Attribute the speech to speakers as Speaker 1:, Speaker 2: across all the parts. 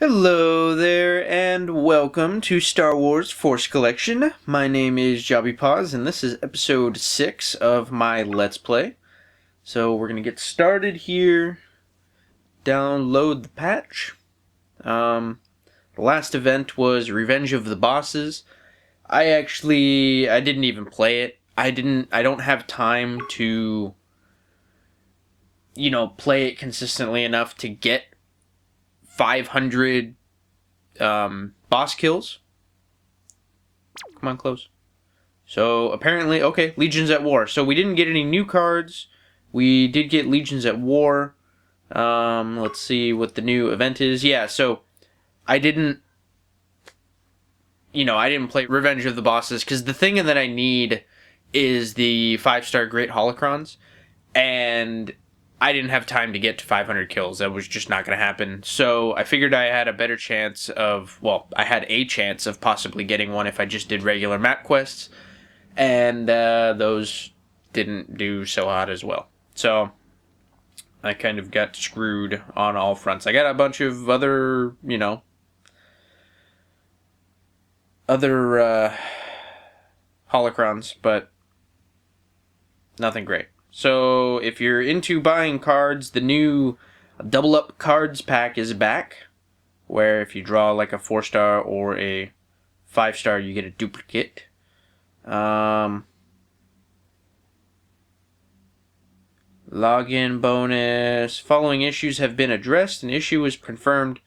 Speaker 1: Hello there, and welcome to Star Wars Force Collection. My name is Jobby Paws, and this is episode 6 of my Let's Play. So we're going to get started here. Download the patch. The last event was Revenge of the Bosses. I didn't even play it. I don't have time to, play it consistently enough to get 500 boss kills. Come on, close. So apparently, okay, Legions at War. So we didn't get any new cards. We did get Legions at War. Let's see what the new event is. Yeah, so I didn't play Revenge of the Bosses because the thing that I need is the 5-star Great Holocrons, and I didn't have time to get to 500 kills. That was just not going to happen. So I figured I had a chance of possibly getting one if I just did regular map quests. And those didn't do so hot as well. So I kind of got screwed on all fronts. I got a bunch of other holocrons, but nothing great. So if you're into buying cards, the new Double Up Cards pack is back, where if you draw like a 4-star or a 5-star, you get a duplicate. Login bonus. Following issues have been addressed. An issue was confirmed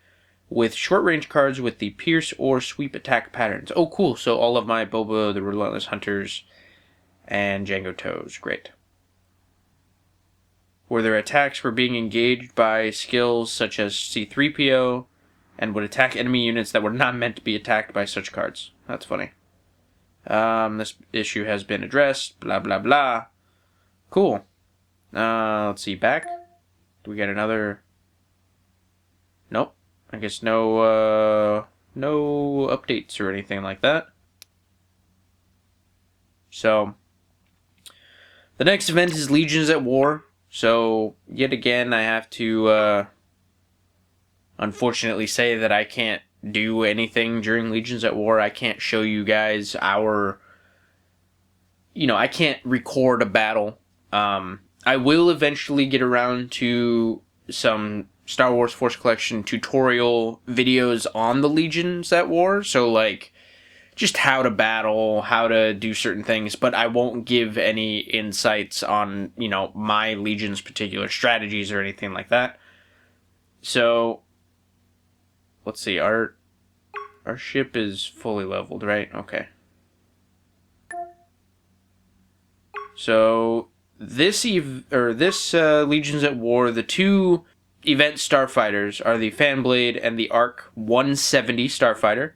Speaker 1: with short-range cards with the Pierce or Sweep attack patterns. Oh, cool. So all of my Boba, the Relentless Hunters, and Jango Toes. Great. Where their attacks were being engaged by skills such as C-3PO and would attack enemy units that were not meant to be attacked by such cards. That's funny. This issue has been addressed. Blah, blah, blah. Cool. Let's see. Back. Do we get another? Nope. I guess no updates or anything like that. So, the next event is Legions at War. So, yet again, I have to, unfortunately say that I can't do anything during Legions at War. I can't show you guys I can't record a battle. I will eventually get around to some Star Wars Force Collection tutorial videos on the Legions at War. So, like, just how to battle, how to do certain things, but I won't give any insights on, my Legion's particular strategies or anything like that. So, let's see, our ship is fully leveled, right? Okay. So, this Legions at War, the two event starfighters are the Fanblade and the Arc 170 starfighter.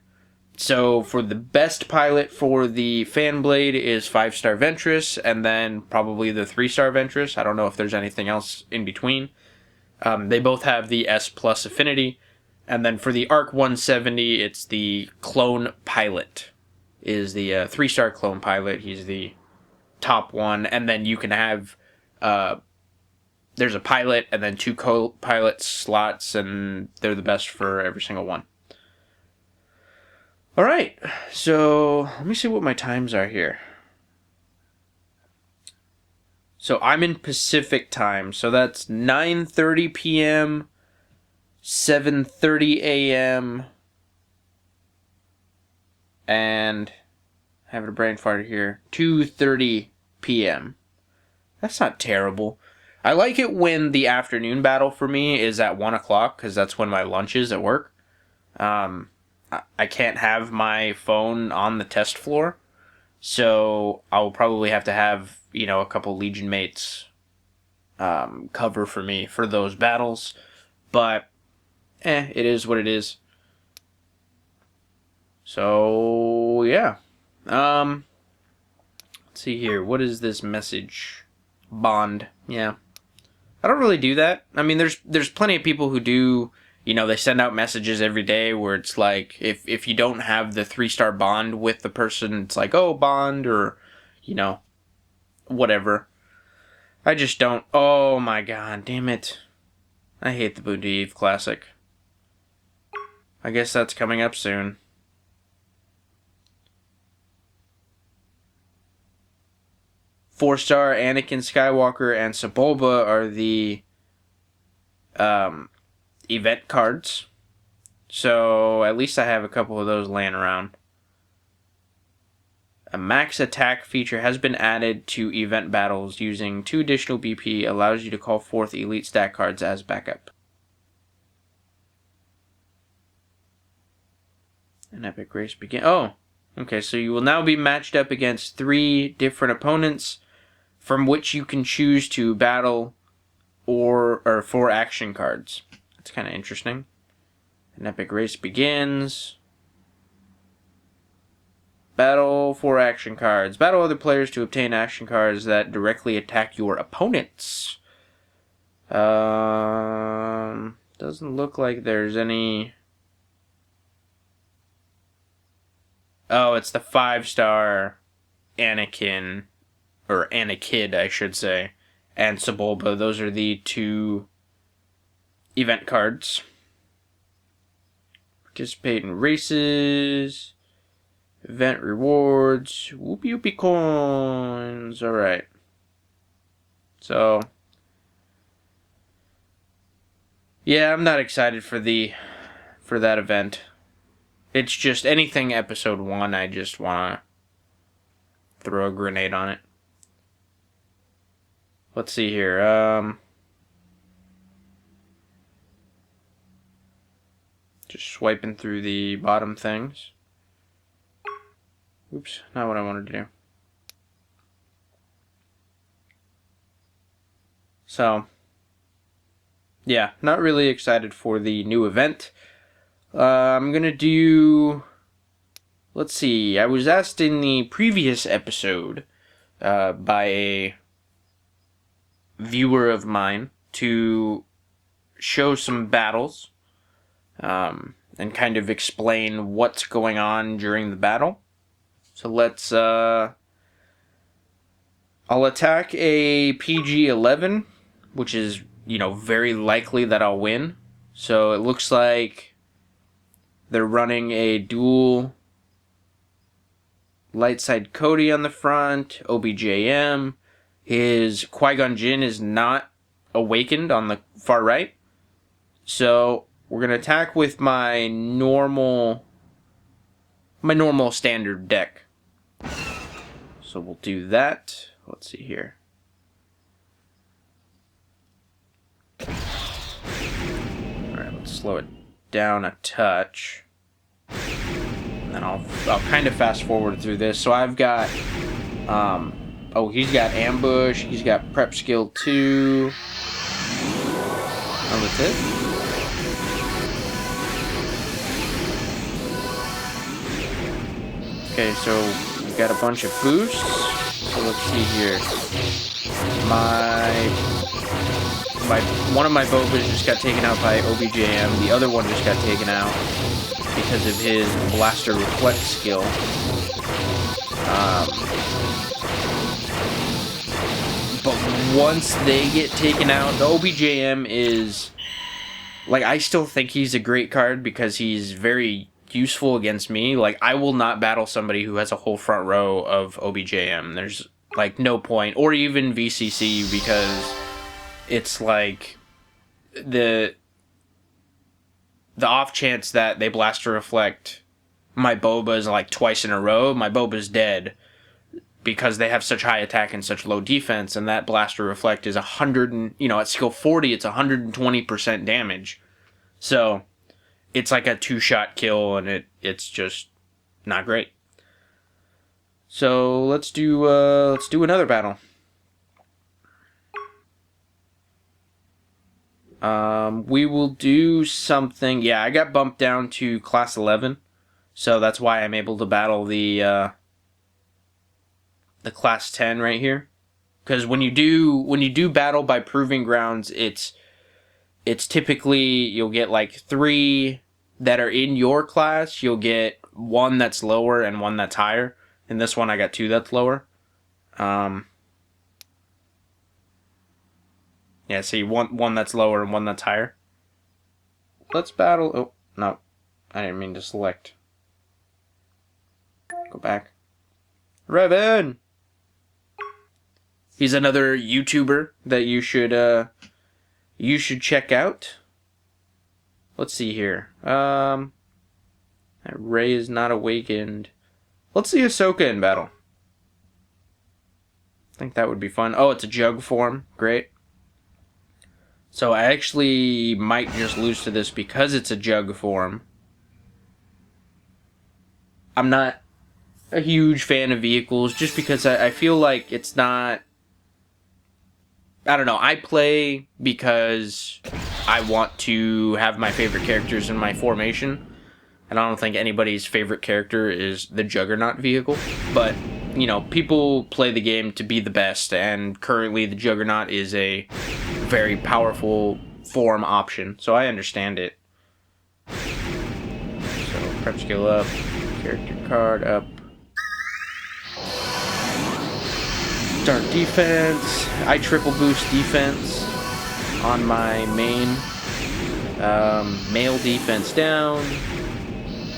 Speaker 1: So for the best pilot for the Fanblade is 5-star Ventress, and then probably the 3-star Ventress. I don't know if there's anything else in between. They both have the S+ affinity. And then for the Arc 170, it's the Clone Pilot. Is the 3-star Clone Pilot. He's the top one. And then you can have... there's a pilot and then 2 co-pilot slots, and they're the best for every single one. Alright, so let me see what my times are here. So I'm in Pacific time, so that's 9:30 p.m., 7:30 a.m., and having a brain fart here, 2:30 p.m. That's not terrible. I like it when the afternoon battle for me is at 1 o'clock, because that's when my lunch is at work. I can't have my phone on the test floor, so I'll probably have to have, a couple Legion mates cover for me for those battles. But, it is what it is. So, yeah. Let's see here. What is this message? Bond. Yeah. I don't really do that. I mean, there's plenty of people who do... they send out messages every day where it's like, if you don't have the 3-star bond with the person, it's like, oh, bond, or, whatever. I just don't. Oh my god, damn it. I hate the Boonty Eve Classic. I guess that's coming up soon. Four-star Anakin Skywalker and Sebulba are the event cards. So at least I have a couple of those laying around. A max attack feature has been added to event battles using 2 additional BP, allows you to call forth elite stat cards as backup. An epic race begin. Oh, okay, so you will now be matched up against 3 different opponents from which you can choose to battle or 4 action cards. That's kind of interesting. An epic race begins. Battle 4 action cards. Battle other players to obtain action cards that directly attack your opponents. Doesn't look like there's any... Oh, it's the 5-star Anakin, or Anakid, I should say, and Sebulba. Those are the 2 event cards. Participate in races... Event rewards. Whoopie whoopie coins. Alright. So. Yeah, I'm not excited for that event. It's just anything episode 1, I just wanna throw a grenade on it. Let's see here. Just swiping through the bottom things. Oops, not what I wanted to do. So, yeah, not really excited for the new event. I'm gonna do... Let's see, I was asked in the previous episode by a viewer of mine to show some battles and kind of explain what's going on during the battle. So let's, I'll attack a PG-11, which is, very likely that I'll win. So it looks like they're running a dual light side Cody on the front, OBJM. His Qui-Gon Jinn is not awakened on the far right. So we're going to attack with my normal standard deck. So we'll do that. Let's see here. Alright, let's slow it down a touch. And then I'll kind of fast forward through this. So I've got, he's got ambush, he's got prep skill 2. Oh, that's it? Okay, so we've got a bunch of boosts. So let's see here. One of my Bobas just got taken out by OBJM. The other one just got taken out because of his Blaster Reflect skill. But once they get taken out, the OBJM is... I still think he's a great card because he's very useful against me. I will not battle somebody who has a whole front row of OBJM. There's, no point. Or even VCC, because it's, the off chance that they Blaster Reflect my Bobas, twice in a row, my Boba's dead. Because they have such high attack and such low defense, and that Blaster Reflect is 100, at skill 40, it's 120% damage. So, it's like a 2-shot kill, and it's just not great. So, let's do another battle. We will do something, I got bumped down to class 11, so that's why I'm able to battle the class 10 right here, because when you do battle by proving grounds, it's typically you'll get 3 that are in your class. You'll get 1 that's lower and 1 that's higher. In this one, I got 2 that's lower. See, one that's lower and 1 that's higher. Let's battle. Oh no, I didn't mean to select. Go back. Revan! He's another YouTuber that you should check out. Let's see here. Rey is not awakened. Let's see Ahsoka in battle. I think that would be fun. Oh, it's a jug form. Great. So I actually might just lose to this because it's a jug form. I'm not a huge fan of vehicles just because I feel like it's not... I don't know. I play because I want to have my favorite characters in my formation. And I don't think anybody's favorite character is the Juggernaut vehicle. But, you know, people play the game to be the best. And currently the Juggernaut is a very powerful form option. So I understand it. So, prep skill up. Character card up. Start defense. I triple boost defense on my main. Male defense down.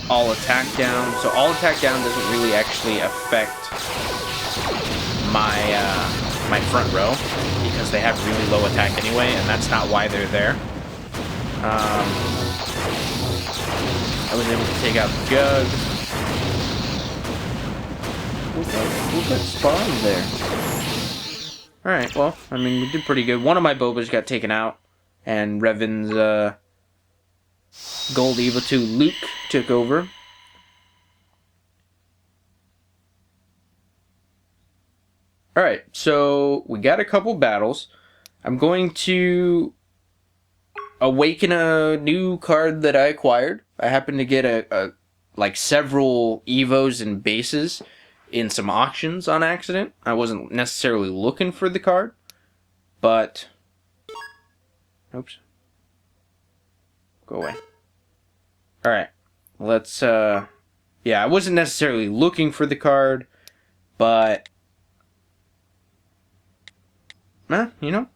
Speaker 1: All attack down. So all attack down doesn't really actually affect my my front row because they have really low attack anyway, and that's not why they're there. I was able to take out the Jug. What got spawned there? Alright, well, I mean, we did pretty good. One of my Bobas got taken out, and Revan's Gold Eva 2 Luke took over. Alright, so we got a couple battles. I'm going to awaken a new card that I acquired. I happened to get like several Evos and bases in some auctions on accident. I wasn't necessarily looking for the card, but... Oops. Go away. Alright, let's, yeah, I wasn't necessarily looking for the card, but... you know,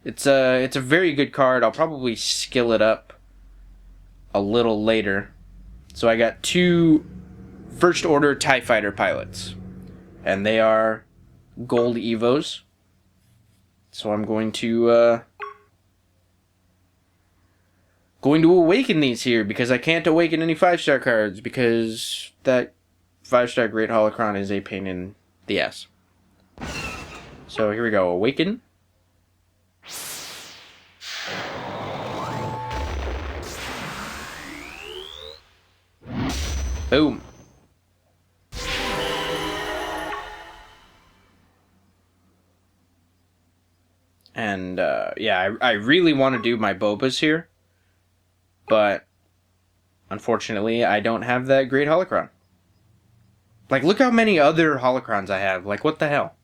Speaker 1: it's a very good card. I'll probably skill it up a little later. So I got 2 First Order TIE Fighter pilots, and they are Gold Evos. So I'm going to awaken these here because I can't awaken any 5-star cards because that 5-star Great Holocron is a pain in the ass. So here we go. Awaken. Boom. And, yeah, I really want to do my Bobas here. But, unfortunately, I don't have that Great Holocron. Like, look how many other Holocrons I have. Like, what the hell?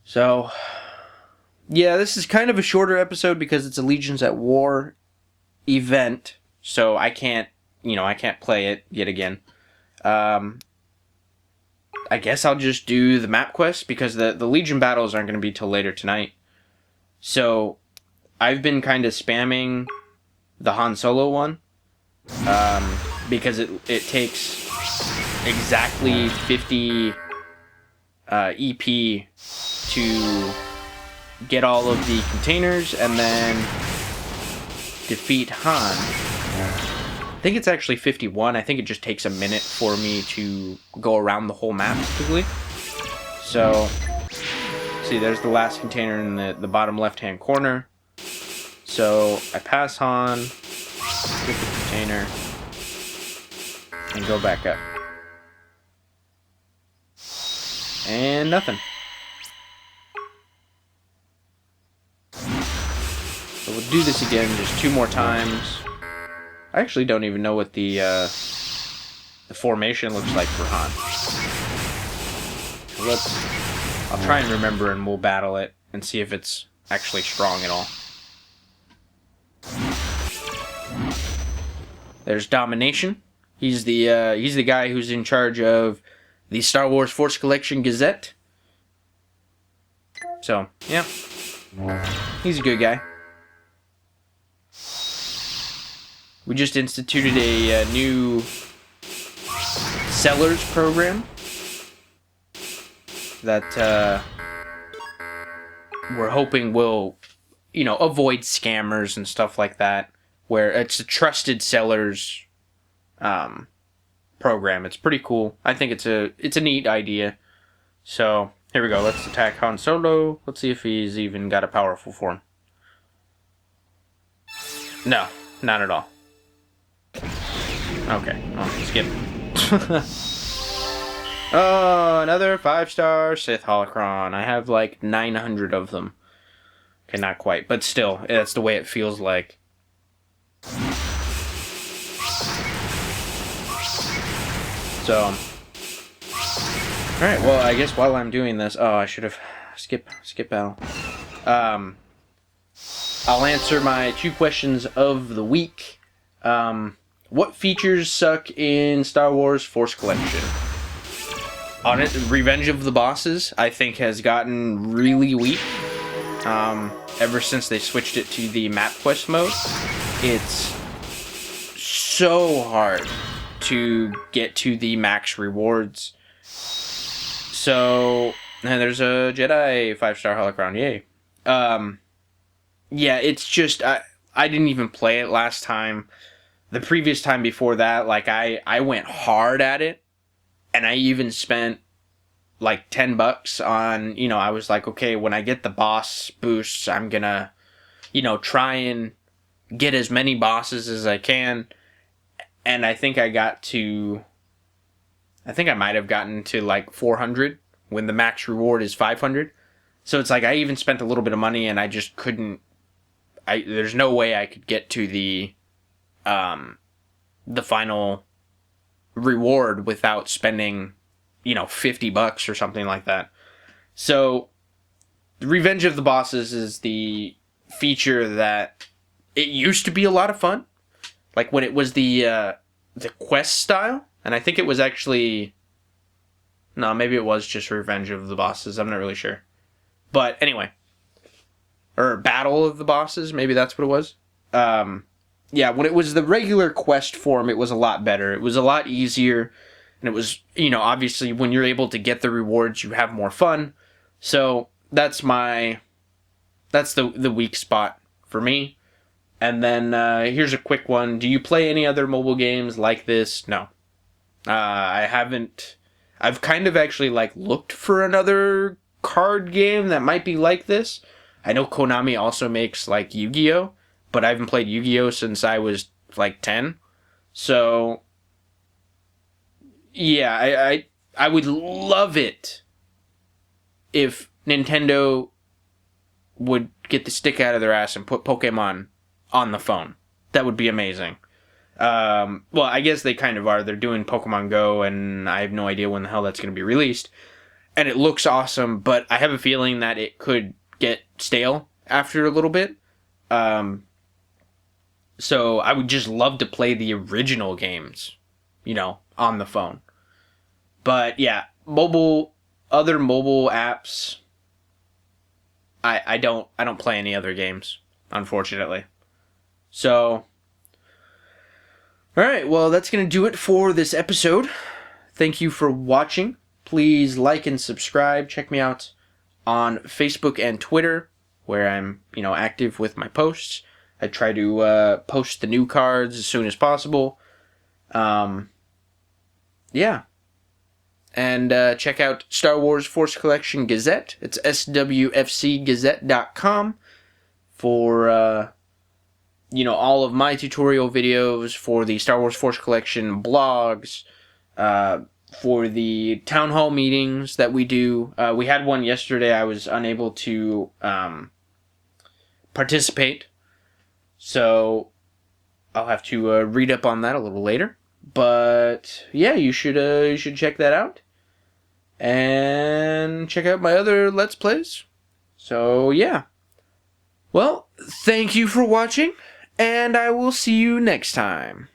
Speaker 1: So, yeah, this is kind of a shorter episode because it's a Legions at War event. So I can't, I can't play it yet again. I guess I'll just do the map quest because the Legion battles aren't going to be till later tonight. So I've been kind of spamming the Han Solo one because it takes exactly 50 EP to get all of the containers and then defeat Han. I think it's actually 51. I think it just takes a minute for me to go around the whole map quickly. So, see, there's the last container in the bottom left-hand corner. So, I pass Han, get the container, and go back up. And nothing. So we'll do this again just 2 more times. I actually don't even know what the formation looks like for Han. So I'll try and remember and we'll battle it and see if it's actually strong at all. There's Domination. He's the guy who's in charge of the Star Wars Force Collection Gazette. So, yeah. He's a good guy. we just instituted a new sellers program that we're hoping will, avoid scammers and stuff like that, where it's a trusted sellers program. It's pretty cool. I think it's a neat idea. So here we go. Let's attack Han Solo. Let's see if he's even got a powerful form. No, not at all. Okay, well, skip. Oh, another 5-star Sith holocron. I have like 900 of them. Okay, not quite, but still, that's the way it feels like. So, alright, well, I guess while I'm doing this, I should have skip battle. I'll answer my 2 questions of the week. What features suck in Star Wars Force Collection? On it, Revenge of the Bosses, I think, has gotten really weak. Ever since they switched it to the map quest mode. It's so hard to get to the max rewards. So, and there's a Jedi 5-star holocron, yay. Yeah, it's just, I didn't even play it last time. The previous time before that, like, I went hard at it, and I even spent, like, $10 on, I was like, okay, when I get the boss boosts, I'm gonna, try and get as many bosses as I can, and I think I might have gotten to, like, 400, when the max reward is 500, so it's like, I even spent a little bit of money, and I just couldn't, there's no way I could get to the final reward without spending, $50 or something like that. So, Revenge of the Bosses is the feature that it used to be a lot of fun. Like when it was the quest style, and I think it was actually, no, maybe it was just Revenge of the Bosses. I'm not really sure. But anyway, or Battle of the Bosses, maybe that's what it was. Yeah, when it was the regular quest form, it was a lot better. It was a lot easier, and it was, obviously when you're able to get the rewards, you have more fun. So that's the weak spot for me. And then here's a quick one. Do you play any other mobile games like this? No. I haven't. I've kind of actually looked for another card game that might be like this. I know Konami also makes Yu-Gi-Oh! But I haven't played Yu-Gi-Oh! Since I was 10. So yeah, I would love it if Nintendo would get the stick out of their ass and put Pokemon on the phone. That would be amazing. Well, I guess they kind of are. They're doing Pokemon Go, and I have no idea when the hell that's going to be released. And it looks awesome, but I have a feeling that it could get stale after a little bit. So I would just love to play the original games, on the phone. But yeah, other mobile apps, I don't play any other games, unfortunately. So, alright, well, that's going to do it for this episode. Thank you for watching. Please like and subscribe. Check me out on Facebook and Twitter, where I'm, active with my posts. I try to post the new cards as soon as possible. Yeah. And check out Star Wars Force Collection Gazette. It's swfcgazette.com for, all of my tutorial videos, for the Star Wars Force Collection blogs, for the town hall meetings that we do. We had one yesterday. I was unable to participate. So I'll have to read up on that a little later. But yeah, you should check that out. And check out my other Let's Plays. So yeah. Well, thank you for watching, and I will see you next time.